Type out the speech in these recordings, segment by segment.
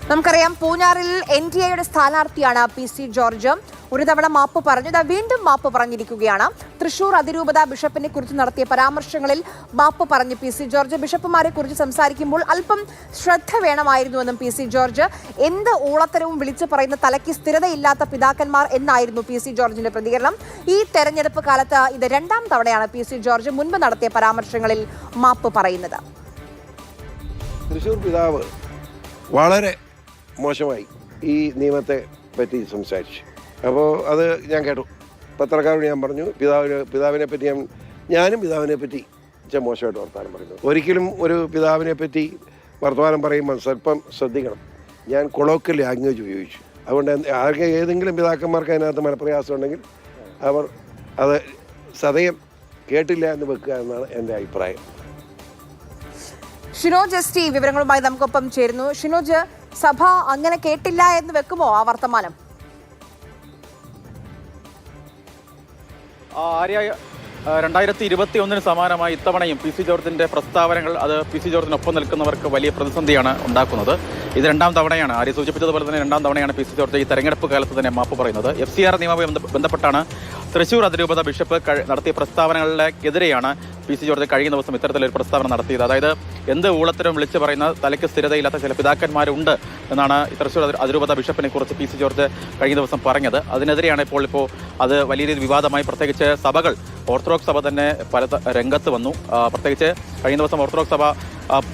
നമുക്കറിയാം പൂഞ്ഞാറിൽ NDAയുടെ സ്ഥാനാർത്ഥിയാണ് PC George. ഒരു തവണ മാപ്പ് പറഞ്ഞു, വീണ്ടും മാപ്പ് പറഞ്ഞിരിക്കുകയാണ്. തൃശൂർ അതിരൂപത ബിഷപ്പിനെ കുറിച്ച് നടത്തിയ പരാമർശങ്ങളിൽ മാപ്പ് പറഞ്ഞു PC ജോർജ്. ബിഷപ്പുമാരെ കുറിച്ച് സംസാരിക്കുമ്പോൾ അല്പം ശ്രദ്ധ വേണമായിരുന്നുവെന്നും PC ജോർജ്. എന്ത് ഊളത്തരവും വിളിച്ചു പറയുന്ന തലയ്ക്ക് സ്ഥിരതയില്ലാത്ത പിതാക്കന്മാർ എന്നായിരുന്നു PC ജോർജിന്റെ പ്രതികരണം. ഈ തെരഞ്ഞെടുപ്പ് കാലത്ത് ഇത് രണ്ടാം തവണയാണ് PC ജോർജ് മുൻപ് നടത്തിയ പരാമർശങ്ങളിൽ മാപ്പ് പറയുന്നത്. തൃശൂർ പിതാവ് വളരെ മോശമായി ഈ നിയമത്തെ പറ്റി സംസാരിച്ചു. അപ്പോൾ അത് ഞാൻ കേട്ടു. പത്രക്കാരോട് ഞാൻ പറഞ്ഞു, പിതാവിനെ പറ്റി ഞാനും പിതാവിനെ പറ്റി മോശമായിട്ട് വർത്തമാനം പറയുന്നു. ഒരിക്കലും ഒരു പിതാവിനെ പറ്റി വർത്തമാനം പറയുമ്പോൾ സ്വല്പം ശ്രദ്ധിക്കണം. ഞാൻ കൊളോക്കൽ ലാംഗ്വേജ് ഉപയോഗിച്ചു. അതുകൊണ്ട് ആർക്ക് ഏതെങ്കിലും പിതാക്കന്മാർക്ക് അതിനകത്ത് മനപ്രയാസം ഉണ്ടെങ്കിൽ അവർ അത് സദയം കേട്ടില്ല എന്ന് വെക്കുക എന്നാണ് എൻ്റെ അഭിപ്രായം. ഷിനോജ് ST വിവരങ്ങളുമായി നമുക്കൊപ്പം ചേരുന്നു. ഷിനോജ്, സഭ അങ്ങനെ കേട്ടില്ല എന്ന് വെക്കുമോ ആ വർത്തമാനം? ആര്യ 2021 സമാനമായി ഇത്തവണയും PC ജോർജിന്റെ പ്രസ്താവനകൾ അത് PC ജോർജിനൊപ്പം നിൽക്കുന്നവർക്ക് വലിയ പ്രതിസന്ധിയാണ് ഉണ്ടാക്കുന്നത്. ഇത് രണ്ടാം തവണയാണ്, ആര്യ സൂചിപ്പിച്ചതുപോലെ തന്നെ രണ്ടാം തവണയാണ് PC ജോർജ് ഈ തെരഞ്ഞെടുപ്പ് കാലത്ത് തന്നെ മാപ്പ് പറയുന്നത്. FCR നിയമവുമായി ബന്ധപ്പെട്ടാണ് തൃശൂർ അതിരൂപത ബിഷപ്പ് നടത്തിയ പ്രസ്താവനകളിലെതിരെയാണ് PC ജോർജ് കഴിഞ്ഞ ദിവസം ഇത്തരത്തിലൊരു പ്രസ്താവന നടത്തിയത്. അതായത് എന്ത് ഊളത്തരം വിളിച്ചു പറയുന്ന തലയ്ക്ക് സ്ഥിരതയില്ലാത്ത ചില പിതാക്കന്മാരുണ്ട് എന്നാണ് തൃശൂർ അതിരൂപത ബിഷപ്പിനെ കുറിച്ച് PC ജോർജ് കഴിഞ്ഞ ദിവസം പറഞ്ഞത്. അതിനെതിരെയാണ് ഇപ്പോൾ അത് വലിയ രീതിയിൽ വിവാദമായി. പ്രത്യേകിച്ച് സഭകൾ, ഓർത്തഡോക്സ് സഭ തന്നെ പല രംഗത്ത് വന്നു. പ്രത്യേകിച്ച് കഴിഞ്ഞ ദിവസം ഓർത്തഡോക്സ് സഭ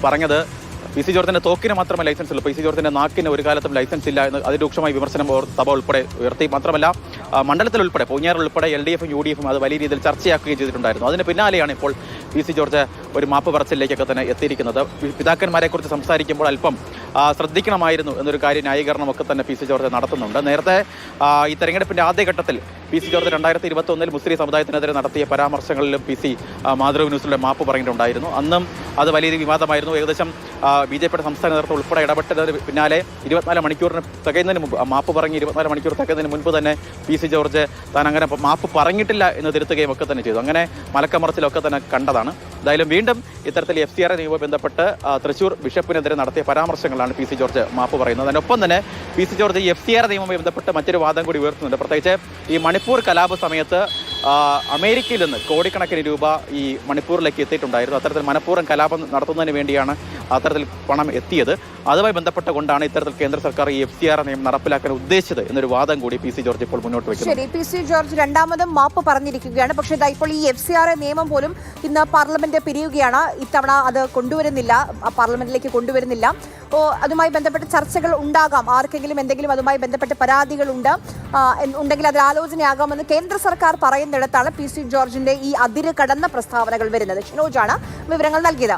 പറഞ്ഞത് PC ജോർജിന്റെ തോക്കിന് മാത്രമേ ലൈസൻസ് ഉള്ളൂ, PC ജോർജിന്റെ നാക്കിന് ഒരു കാലത്തും ലൈസൻസ് ഇല്ല എന്ന് അതിരൂക്ഷമായ വിമർശനം സഭ ഉൾപ്പെടെ ഉയർത്തി. മാത്രമല്ല മണ്ഡലത്തിൽ ഉൾപ്പെടെ പൂഞ്ഞാറിൽ ഉൾപ്പെടെ LDF ഉം UDF ഉം അത് വലിയ രീതിയിൽ ചർച്ചയാക്കുകയും ചെയ്തിട്ടുണ്ടായിരുന്നു. അതിന് പിന്നാലെയാണ് ഇപ്പോൾ PC ജോർജ് ഒരു മാപ്പ് പറച്ചിലേക്കൊക്കെ തന്നെ എത്തിയിരിക്കുന്നത്. പിതാക്കന്മാരെ കുറിച്ച് സംസാരിക്കുമ്പോൾ അല്പം ശ്രദ്ധിക്കണമായിരുന്നു എന്നൊരു കാര്യം ന്യായീകരണമൊക്കെ തന്നെ PC ജോർജ് നടത്തുന്നുണ്ട്. നേരത്തെ ഈ തെരഞ്ഞെടുപ്പിന്റെ ആദ്യഘട്ടത്തിൽ PC ജോർജ് 2021 മുസ്ലിം സമുദായത്തിനെതിരെ നടത്തിയ പരാമർശങ്ങളിലും PC മാതൃഭൂമി ന്യൂസിലൂടെ മാപ്പ് പറഞ്ഞിട്ടുണ്ടായിരുന്നു. അന്നും അത് വലിയ വിവാദമായിരുന്നു. ഏകദേശം BJPയുടെ സംസ്ഥാന നേതൃത്വം ഉൾപ്പെടെ ഇടപെട്ടതിന് പിന്നാലെ 24 മണിക്കൂറിന് തികയുന്നതിന് മുമ്പ്, മാപ്പ് പറഞ്ഞ് 24 മണിക്കൂർ തികയുന്നതിന് മുൻപ് തന്നെ PC ജോർജ് താൻ അങ്ങനെ മാപ്പ് പറഞ്ഞിട്ടില്ല എന്ന് തിരുത്തുകയും ഒക്കെ തന്നെ ചെയ്തു. അങ്ങനെ മലക്കമറച്ചിലൊക്കെ തന്നെ കണ്ടതാണ്. എന്തായാലും വീണ്ടും ഇത്തരത്തിൽ FCR നിയമവുമായി ബന്ധപ്പെട്ട് തൃശൂർ ബിഷപ്പിനെതിരെ നടത്തിയ പരാമർശങ്ങളാണ് PC ജോർജ് മാപ്പ് പറയുന്നത്. അതിനൊപ്പം തന്നെ PC ജോർജ് ഈ FCR നിയമവുമായി ബന്ധപ്പെട്ട് മറ്റൊരു വാദം കൂടി ഉയർത്തുന്നുണ്ട്. പ്രത്യേകിച്ച് ഈ മണിപ്പൂർ കലാപ സമയത്ത് അമേരിക്കയിൽ നിന്ന് കോടിക്കണക്കിന് രൂപ ഈ മണിപ്പൂരിലേക്ക് എത്തിയിട്ടുണ്ടായിരുന്നു. അത്തരത്തിൽ മനഃപൂർവ്വം കലാപം നടത്തുന്നതിന് വേണ്ടിയാണ് അത്തരത്തിൽ പണം എത്തിയത്. അതുമായി ബന്ധപ്പെട്ടുകൊണ്ടാണ് ഇത്തരത്തിൽ കേന്ദ്ര സർക്കാർ ഈ FCR നിയമം നടപ്പിലാക്കാൻ ഉദ്ദേശിച്ചത് എന്നൊരു വാദം കൂടി PC ജോർജ് ഇപ്പോൾ മുന്നോട്ട് വെക്കുന്നു. ശരി, PC ജോർജ് രണ്ടാമതും മാപ്പ് പറഞ്ഞിരിക്കുകയാണ്. പക്ഷേ ഇപ്പോൾ ഈ FCR നിയമം പോലും ഇന്ന് പാർലമെന്റ് പിരിയുകയാണ്. ഇത്തവണ അത് കൊണ്ടുവരുന്നില്ല, പാർലമെന്റിലേക്ക് കൊണ്ടുവരുന്നില്ല. അതുമായി ബന്ധപ്പെട്ട് ചർച്ചകൾ ഉണ്ടാകാം. ആർക്കെങ്കിലും എന്തെങ്കിലും അതുമായി ബന്ധപ്പെട്ട് പരാതികൾ ഉണ്ടെങ്കിൽ അത് ആലോചനയാകാമെന്ന് കേന്ദ്ര സർക്കാർ പറയുന്നിടത്താണ് PC ജോർജിന്റെ ഈ അതിര് കടന്ന പ്രസ്താവനകൾ വരുന്നത്. ഷിനോജാണ് വിവരങ്ങൾ നൽകിയത്.